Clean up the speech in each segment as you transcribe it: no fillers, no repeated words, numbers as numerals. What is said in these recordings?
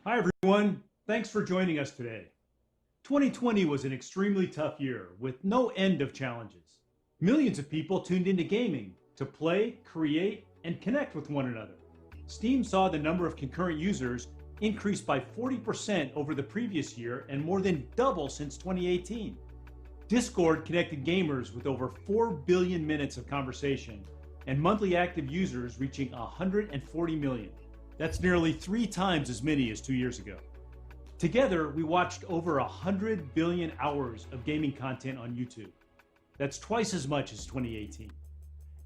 Hi, everyone. Thanks for joining us today. 2020 was an extremely tough year with no end of challenges. Millions of people tuned into gaming to play, create, and connect with one another. Steam saw the number of concurrent users increase by 40% over the previous year and more than double since 2018. Discord connected gamers with over 4 billion minutes of conversation and monthly active users reaching 140 million. That's nearly 3 times as many as 2 years ago. Together, we watched over 100 billion hours of gaming content on YouTube. That's twice as much as 2018.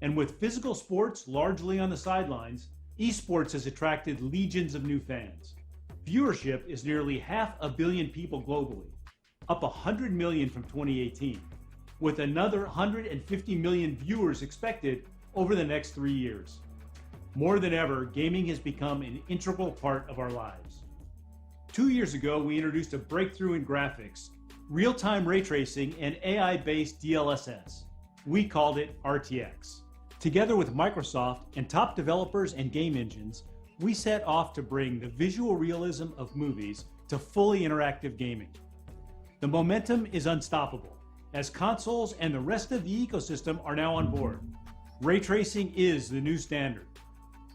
And with physical sports largely on the sidelines, esports has attracted legions of new fans. Viewership is nearly 500 million people globally, up 100 million from 2018, with another 150 million viewers expected over the next 3 years. More than ever, gaming has become an integral part of our lives. 2 years ago, we introduced a breakthrough in graphics, real-time ray tracing, and AI-based DLSS. We called it RTX. Together with Microsoft and top developers and game engines, we set off to bring the visual realism of movies to fully interactive gaming. The momentum is unstoppable, as consoles and the rest of the ecosystem are now on board. Ray tracing is the new standard.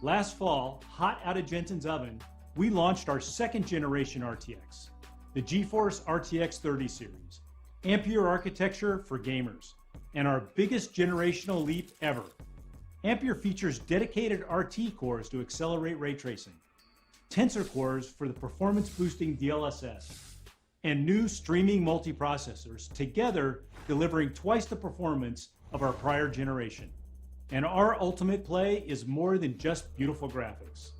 Last fall, hot out of Jensen's oven, we launched our second generation RTX, the GeForce RTX 30 series, Ampere architecture for gamers, and our biggest generational leap ever. Ampere features dedicated RT cores to accelerate ray tracing, Tensor cores for the performance-boosting DLSS, and new streaming multiprocessors, together delivering twice the performance of our prior generation. And our ultimate play is more than just beautiful graphics.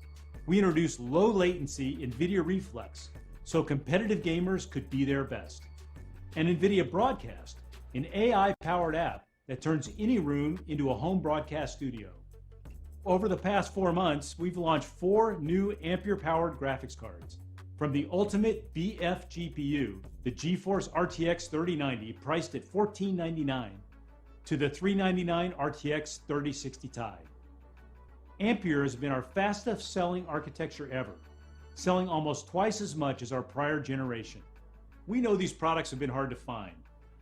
We introduced low latency NVIDIA Reflex, so competitive gamers could be their best. And NVIDIA Broadcast, an AI-powered app that turns any room into a home broadcast studio. Over the past 4 months, we've launched 4 new Ampere-powered graphics cards. From the ultimate BF GPU, the GeForce RTX 3090 priced at $1499, to the $399 RTX 3060 Ti. Ampere has been our fastest selling architecture ever, selling almost twice as much as our prior generation. We know these products have been hard to find.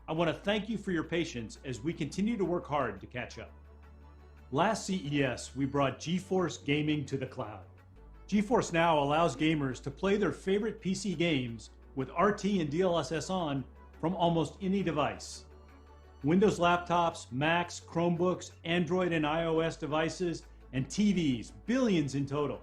I want to thank you for your patience as we continue to work hard to catch up. Last CES, we brought GeForce Gaming to the cloud. GeForce Now allows gamers to play their favorite PC games with RT and DLSS on from almost any device. Windows laptops, Macs, Chromebooks, Android and iOS devices, and TVs, billions in total.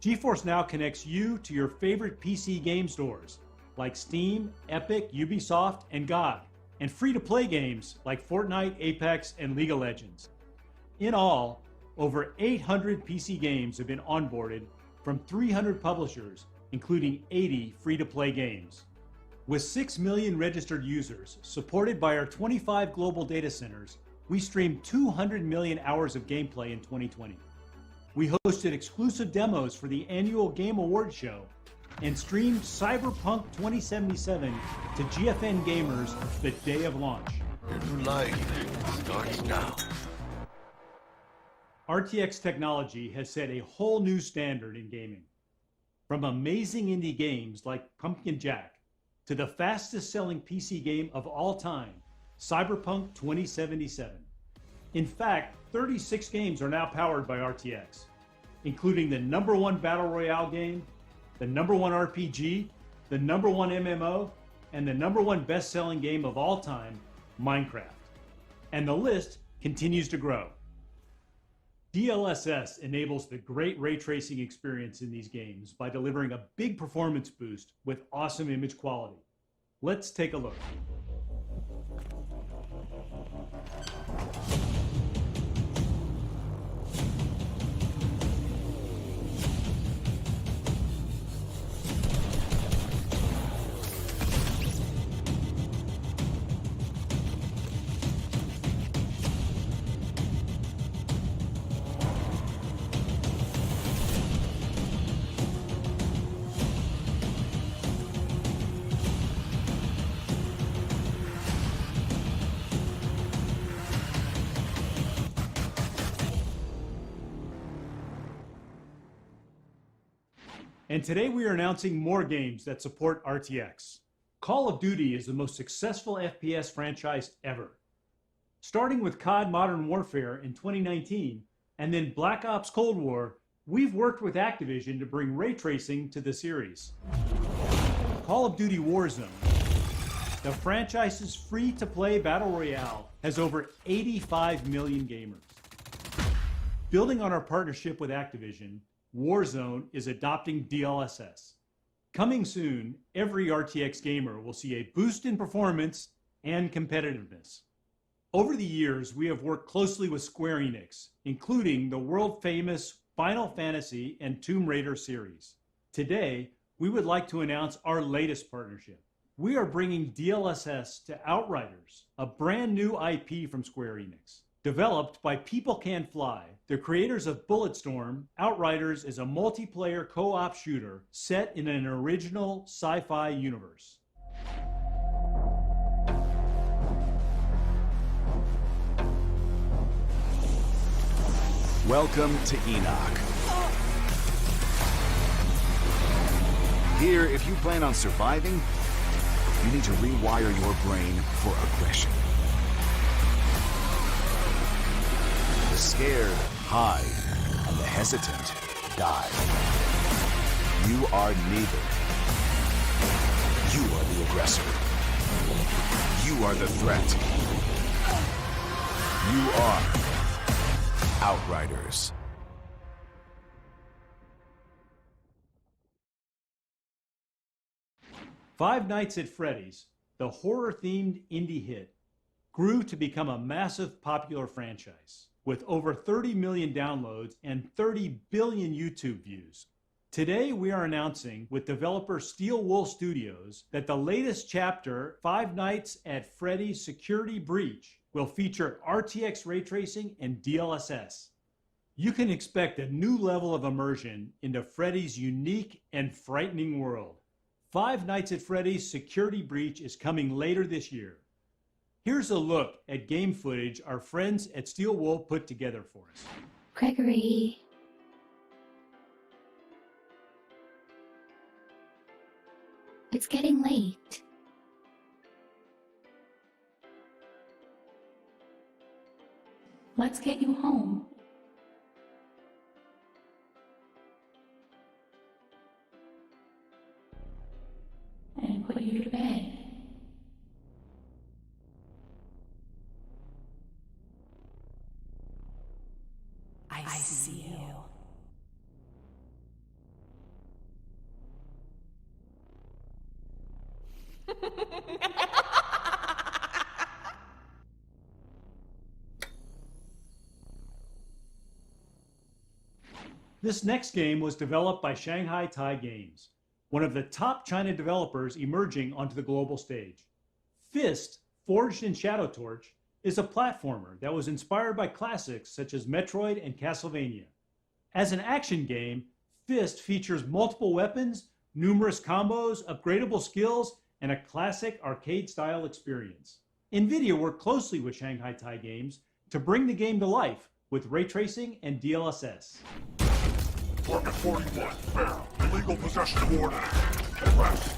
GeForce Now connects you to your favorite PC game stores like Steam, Epic, Ubisoft, and GOG, and free-to-play games like Fortnite, Apex, and League of Legends. In all, over 800 PC games have been onboarded from 300 publishers, including 80 free-to-play games. With 6 million registered users, supported by our 25 global data centers, we streamed 200 million hours of gameplay in 2020. We hosted exclusive demos for the annual Game Awards show and streamed Cyberpunk 2077 to GFN gamers the day of launch. Your new life starts now. RTX technology has set a whole new standard in gaming. From amazing indie games like Pumpkin Jack to the fastest selling PC game of all time, Cyberpunk 2077. In fact, 36 games are now powered by RTX, including the #1 Battle Royale game, the #1 RPG, the #1 MMO, and the #1 best-selling game of all time, Minecraft. And the list continues to grow. DLSS enables the great ray tracing experience in these games by delivering a big performance boost with awesome image quality. Let's take a look. And today we are announcing more games that support RTX. Call of Duty is the most successful FPS franchise ever. Starting with COD Modern Warfare in 2019, and then Black Ops Cold War, we've worked with Activision to bring ray tracing to the series. Call of Duty Warzone, the franchise's free-to-play battle royale, has over 85 million gamers. Building on our partnership with Activision, Warzone is adopting DLSS. Coming soon, every RTX gamer will see a boost in performance and competitiveness. Over the years, we have worked closely with Square Enix, including the world-famous Final Fantasy and Tomb Raider series. Today, we would like to announce our latest partnership. We are bringing DLSS to Outriders, a brand new IP from Square Enix. Developed by People Can Fly, the creators of Bulletstorm, Outriders is a multiplayer co-op shooter set in an original sci-fi universe. Welcome to Enoch. Here, if you plan on surviving, you need to rewire your brain for aggression. The scared hide, and the hesitant die. You are neither. You are the aggressor. You are the threat. You are Outriders. Five Nights at Freddy's, the horror-themed indie hit, grew to become a massive popular franchise with over 30 million downloads and 30 billion YouTube views. Today, we are announcing with developer Steel Wool Studios that the latest chapter, Five Nights at Freddy's Security Breach, will feature RTX ray tracing and DLSS. You can expect a new level of immersion into Freddy's unique and frightening world. Five Nights at Freddy's Security Breach is coming later this year. Here's a look at game footage our friends at Steel Wool put together for us. Gregory. It's getting late. Let's get you home. And put you to bed. I see you. This next game was developed by Shanghai Tai Games, one of the top China developers emerging onto the global stage. Fist, forged in Shadow Torch, is a platformer that was inspired by classics such as Metroid and Castlevania. As an action game, Fist features multiple weapons, numerous combos, upgradable skills, and a classic arcade-style experience. NVIDIA worked closely with Shanghai Tai Games to bring the game to life with ray tracing and DLSS. Target 41, fair. Illegal possession of ordnance. Arrest.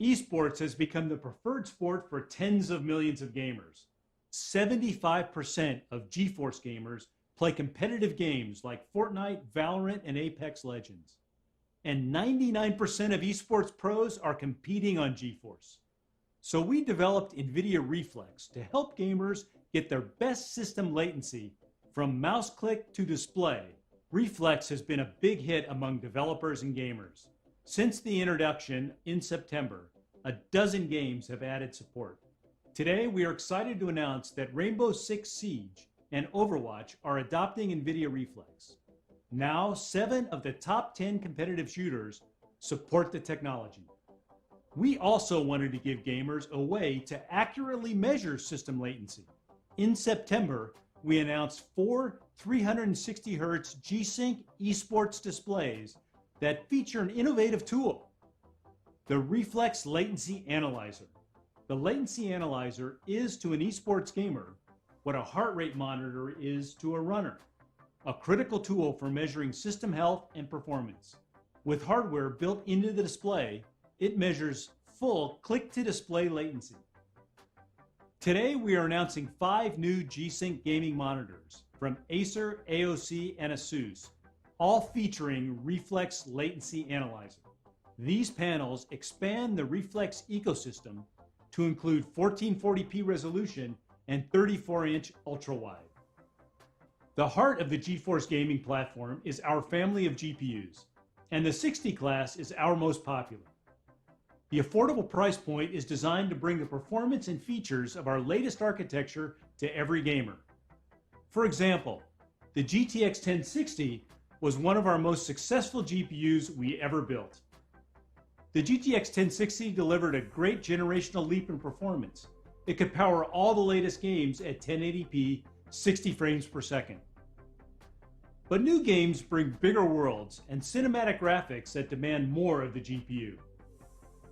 Esports has become the preferred sport for tens of millions of gamers. 75% of GeForce gamers play competitive games like Fortnite, Valorant, and Apex Legends. And 99% of esports pros are competing on GeForce. So we developed NVIDIA Reflex to help gamers get their best system latency from mouse click to display. Reflex has been a big hit among developers and gamers. Since the introduction in September, a dozen games have added support. Today, we are excited to announce that Rainbow Six Siege and Overwatch are adopting NVIDIA Reflex. Now, 7 of the top 10 competitive shooters support the technology. We also wanted to give gamers a way to accurately measure system latency. In September, we announced 4 360Hz G-Sync esports displays that feature an innovative tool, the Reflex Latency Analyzer. The Latency Analyzer is to an esports gamer what a heart rate monitor is to a runner, a critical tool for measuring system health and performance. With hardware built into the display, it measures full click-to-display latency. Today, we are announcing 5 new G-Sync gaming monitors from Acer, AOC, and Asus, all featuring Reflex Latency Analyzer. These panels expand the Reflex ecosystem to include 1440p resolution and 34-inch ultra-wide. The heart of the GeForce gaming platform is our family of GPUs, and the 60 class is our most popular. The affordable price point is designed to bring the performance and features of our latest architecture to every gamer. For example, the GTX 1060 was one of our most successful GPUs we ever built. The GTX 1060 delivered a great generational leap in performance. It could power all the latest games at 1080p, 60 frames per second. But new games bring bigger worlds and cinematic graphics that demand more of the GPU.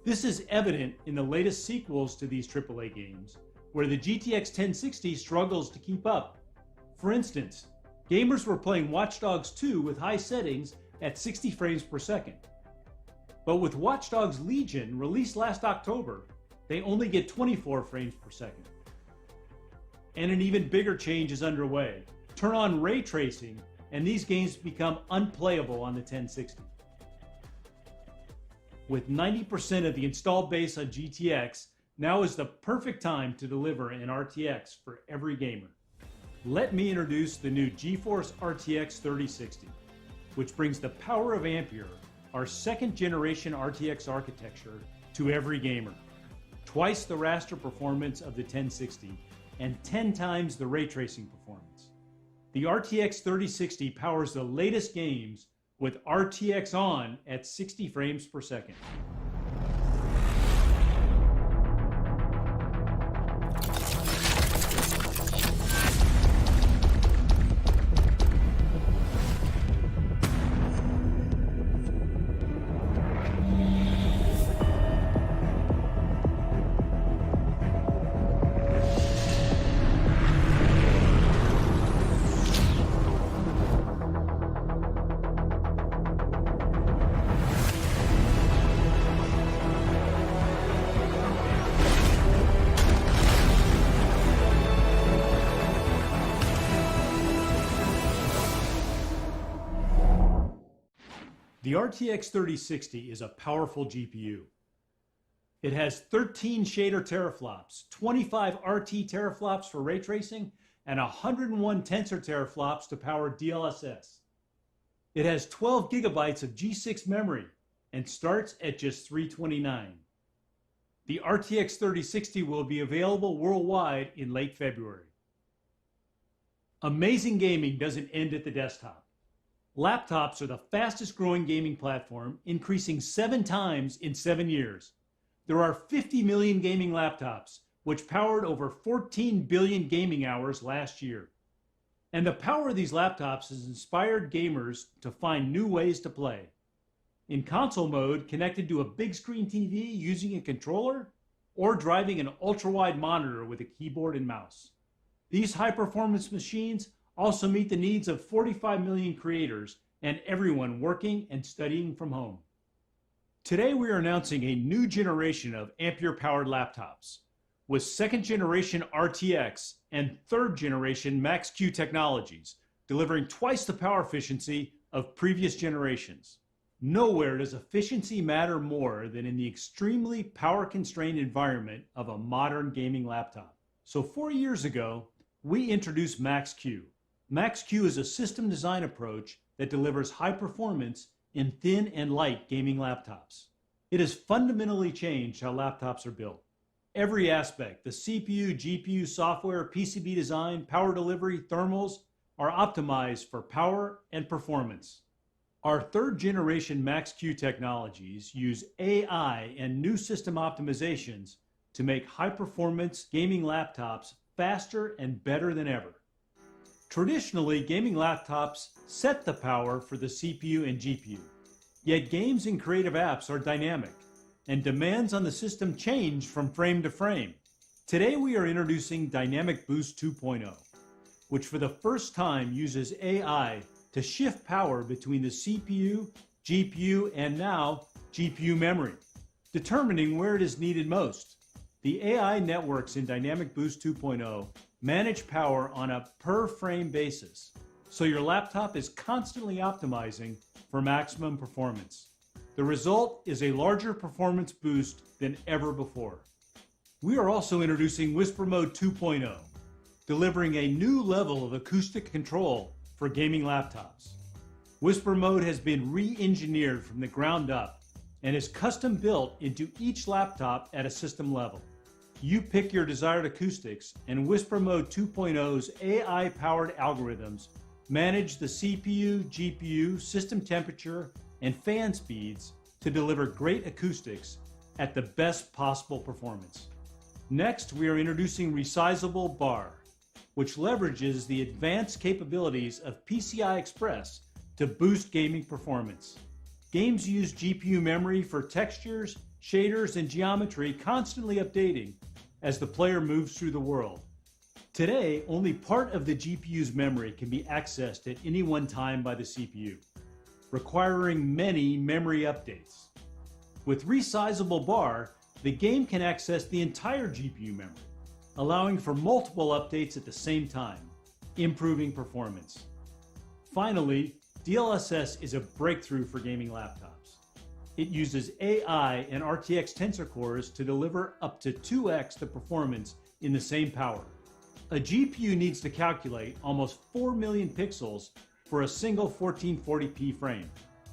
This is evident in the latest sequels to these AAA games, where the GTX 1060 struggles to keep up. For instance, gamers were playing Watch Dogs 2 with high settings at 60 frames per second. But with Watch Dogs Legion, released last October, they only get 24 frames per second. And an even bigger change is underway. Turn on ray tracing, and these games become unplayable on the 1060. With 90% of the installed base on GTX, now is the perfect time to deliver an RTX for every gamer. Let me introduce the new GeForce RTX 3060, which brings the power of Ampere, our second generation RTX architecture, to every gamer. Twice the raster performance of the 1060 and 10 times the ray tracing performance. The RTX 3060 powers the latest games with RTX on at 60 frames per second. The RTX 3060 is a powerful GPU. It has 13 shader teraflops, 25 RT teraflops for ray tracing, and 101 tensor teraflops to power DLSS. It has 12 gigabytes of G6 memory and starts at just $329. The RTX 3060 will be available worldwide in late February. Amazing gaming doesn't end at the desktop. Laptops are the fastest growing gaming platform, increasing 7 times in 7 years. There are 50 million gaming laptops, which powered over 14 billion gaming hours last year. And the power of these laptops has inspired gamers to find new ways to play. In console mode, connected to a big screen TV using a controller, or driving an ultra-wide monitor with a keyboard and mouse. These high-performance machines also meet the needs of 45 million creators and everyone working and studying from home. Today we are announcing a new generation of Ampere-powered laptops with 2nd generation RTX and 3rd generation Max-Q technologies, delivering twice the power efficiency of previous generations. Nowhere does efficiency matter more than in the extremely power-constrained environment of a modern gaming laptop. So 4 years ago, we introduced Max-Q. Max-Q is a system design approach that delivers high performance in thin and light gaming laptops. It has fundamentally changed how laptops are built. Every aspect, the CPU, GPU, software, PCB design, power delivery, thermals, are optimized for power and performance. Our third generation Max-Q technologies use AI and new system optimizations to make high-performance gaming laptops faster and better than ever. Traditionally, gaming laptops set the power for the CPU and GPU. Yet games and creative apps are dynamic, and demands on the system change from frame to frame. Today we are introducing Dynamic Boost 2.0, which for the first time uses AI to shift power between the CPU, GPU, and now GPU memory, determining where it is needed most. The AI networks in Dynamic Boost 2.0 manage power on a per frame basis, so your laptop is constantly optimizing for maximum performance. The result is a larger performance boost than ever before. We are also introducing Whisper Mode 2.0, delivering a new level of acoustic control for gaming laptops. Whisper Mode has been re-engineered from the ground up and is custom built into each laptop at a system level. You pick your desired acoustics, and Whisper Mode 2.0's AI-powered algorithms manage the CPU, GPU, system temperature, and fan speeds to deliver great acoustics at the best possible performance. Next, we are introducing Resizable Bar, which leverages the advanced capabilities of PCI Express to boost gaming performance. Games use GPU memory for textures, shaders, and geometry, constantly updating as the player moves through the world. Today, only part of the GPU's memory can be accessed at any one time by the CPU, requiring many memory updates. With Resizable Bar, the game can access the entire GPU memory, allowing for multiple updates at the same time, improving performance. Finally, DLSS is a breakthrough for gaming laptops. It uses AI and RTX tensor cores to deliver up to 2x the performance in the same power. A GPU needs to calculate almost 4 million pixels for a single 1440p frame.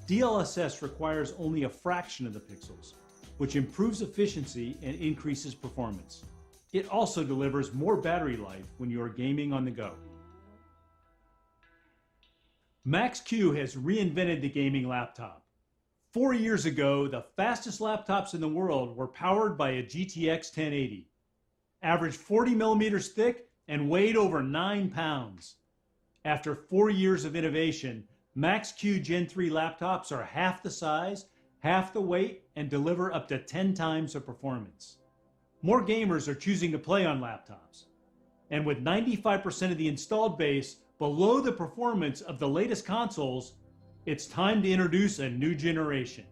DLSS requires only a fraction of the pixels, which improves efficiency and increases performance. It also delivers more battery life when you are gaming on the go. Max-Q has reinvented the gaming laptop. 4 years ago, the fastest laptops in the world were powered by a GTX 1080, averaged 40 millimeters thick, and weighed over 9 pounds. After 4 years of innovation, Max-Q Gen 3 laptops are half the size, half the weight, and deliver up to 10 times the performance. More gamers are choosing to play on laptops. And with 95% of the installed base below the performance of the latest consoles, it's time to introduce a new generation.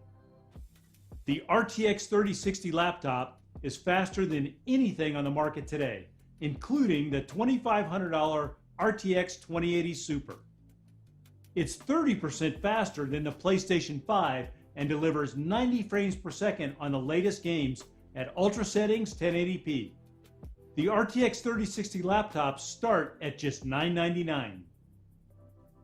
The RTX 3060 laptop is faster than anything on the market today, including the $2,500 RTX 2080 Super. It's 30% faster than the PlayStation 5 and delivers 90 frames per second on the latest games at ultra settings 1080p. The RTX 3060 laptops start at just $999.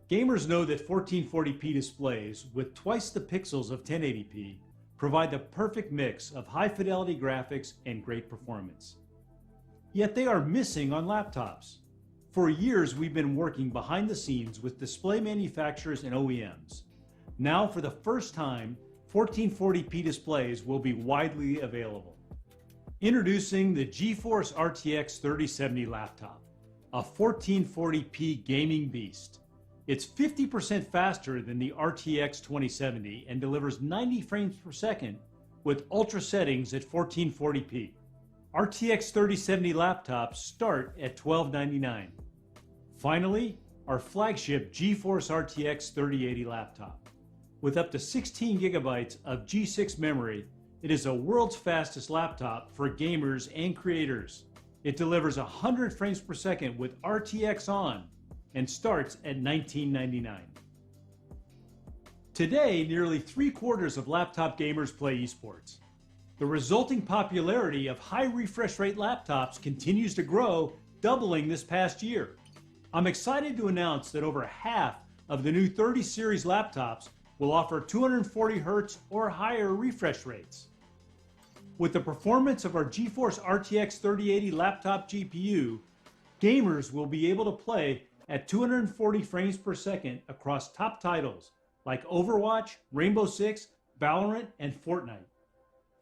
Gamers know that 1440p displays with twice the pixels of 1080p provide the perfect mix of high fidelity graphics and great performance. Yet they are missing on laptops. For years, we've been working behind the scenes with display manufacturers and OEMs. Now, for the first time, 1440p displays will be widely available. Introducing the GeForce RTX 3070 laptop, a 1440p gaming beast. It's 50% faster than the RTX 2070 and delivers 90 frames per second with ultra settings at 1440p. RTX 3070 laptops start at $1299. Finally, our flagship GeForce RTX 3080 laptop. With up to 16 gigabytes of G6 memory, it is a world's fastest laptop for gamers and creators. It delivers 100 frames per second with RTX on and starts at $1999. Today, nearly 3/4 of laptop gamers play esports. The resulting popularity of high refresh rate laptops continues to grow, doubling this past year. I'm excited to announce that over half of the new 30 series laptops will offer 240 Hz or higher refresh rates. With the performance of our GeForce RTX 3080 laptop GPU, gamers will be able to play at 240 frames per second across top titles like Overwatch, Rainbow Six, Valorant, and Fortnite.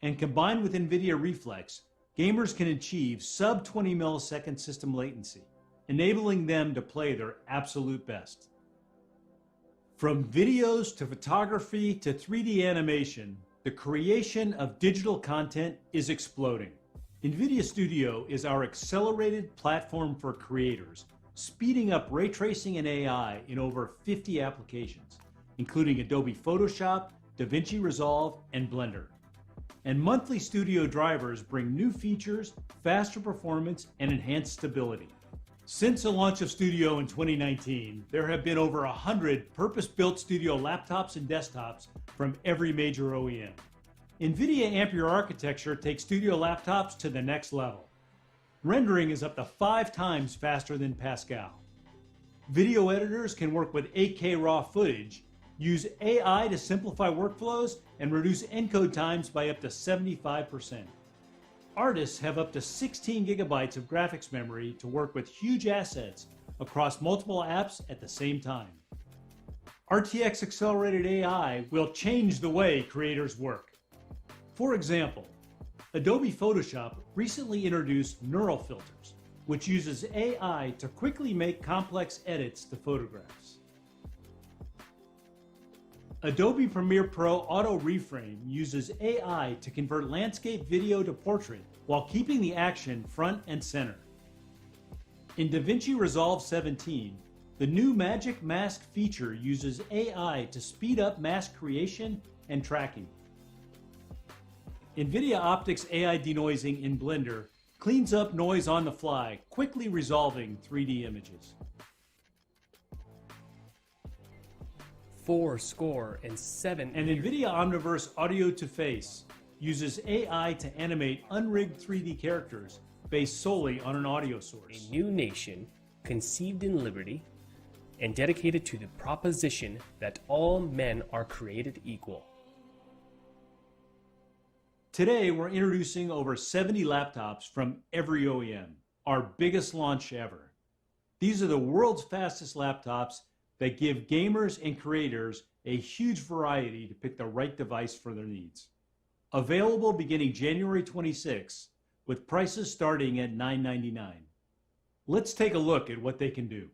And combined with NVIDIA Reflex, gamers can achieve sub 20 millisecond system latency, enabling them to play their absolute best. From videos to photography to 3D animation, the creation of digital content is exploding. NVIDIA Studio is our accelerated platform for creators, speeding up ray tracing and AI in over 50 applications, including Adobe Photoshop, DaVinci Resolve, and Blender. And monthly studio drivers bring new features, faster performance, and enhanced stability. Since the launch of Studio in 2019, there have been over 100 purpose-built Studio laptops and desktops from every major OEM. NVIDIA Ampere architecture takes Studio laptops to the next level. Rendering is up to 5 times faster than Pascal. Video editors can work with 8K raw footage, use AI to simplify workflows, and reduce encode times by up to 75%. Artists have up to 16 gigabytes of graphics memory to work with huge assets across multiple apps at the same time. RTX accelerated AI will change the way creators work. For example, Adobe Photoshop recently introduced neural filters, which uses AI to quickly make complex edits to photographs. Adobe Premiere Pro Auto Reframe uses AI to convert landscape video to portrait while keeping the action front and center. In DaVinci Resolve 17, the new Magic Mask feature uses AI to speed up mask creation and tracking. NVIDIA Optics AI denoising in Blender cleans up noise on the fly, quickly resolving 3D images. 407. And NVIDIA Omniverse Audio to Face uses AI to animate unrigged 3D characters based solely on an audio source. A new nation conceived in liberty and dedicated to the proposition that all men are created equal. Today, we're introducing over 70 laptops from every OEM, our biggest launch ever. These are the world's fastest laptops that give gamers and creators a huge variety to pick the right device for their needs. Available beginning January 26, with prices starting at $999. Let's take a look at what they can do.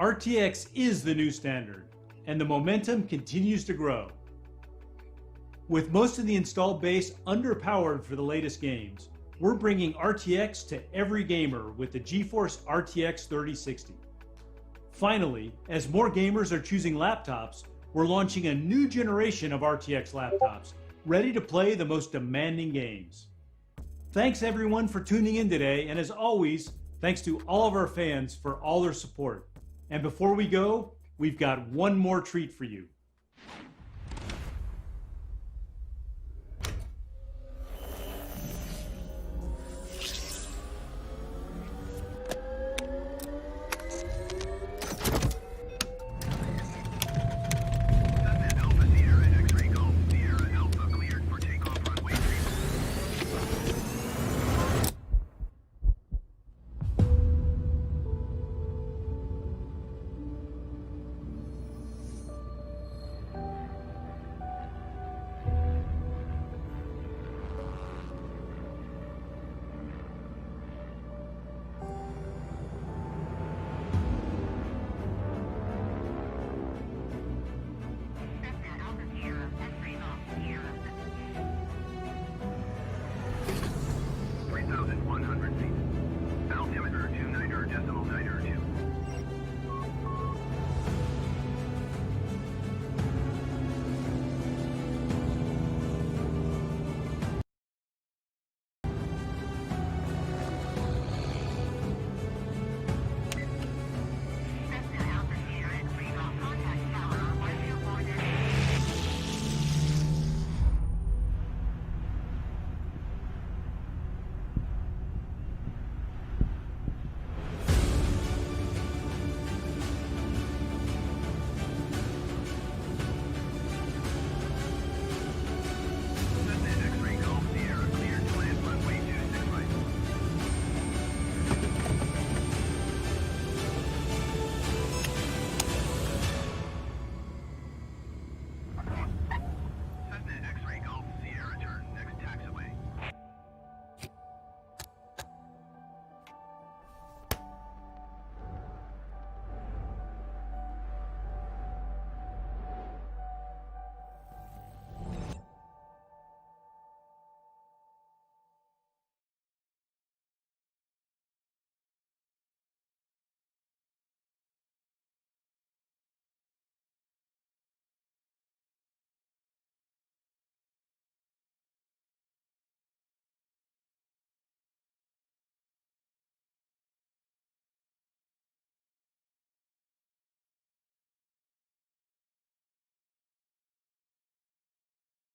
RTX is the new standard, and the momentum continues to grow. With most of the installed base underpowered for the latest games, we're bringing RTX to every gamer with the GeForce RTX 3060. Finally, as more gamers are choosing laptops, we're launching a new generation of RTX laptops, ready to play the most demanding games. Thanks everyone for tuning in today, and as always, thanks to all of our fans for all their support. And before we go, we've got one more treat for you.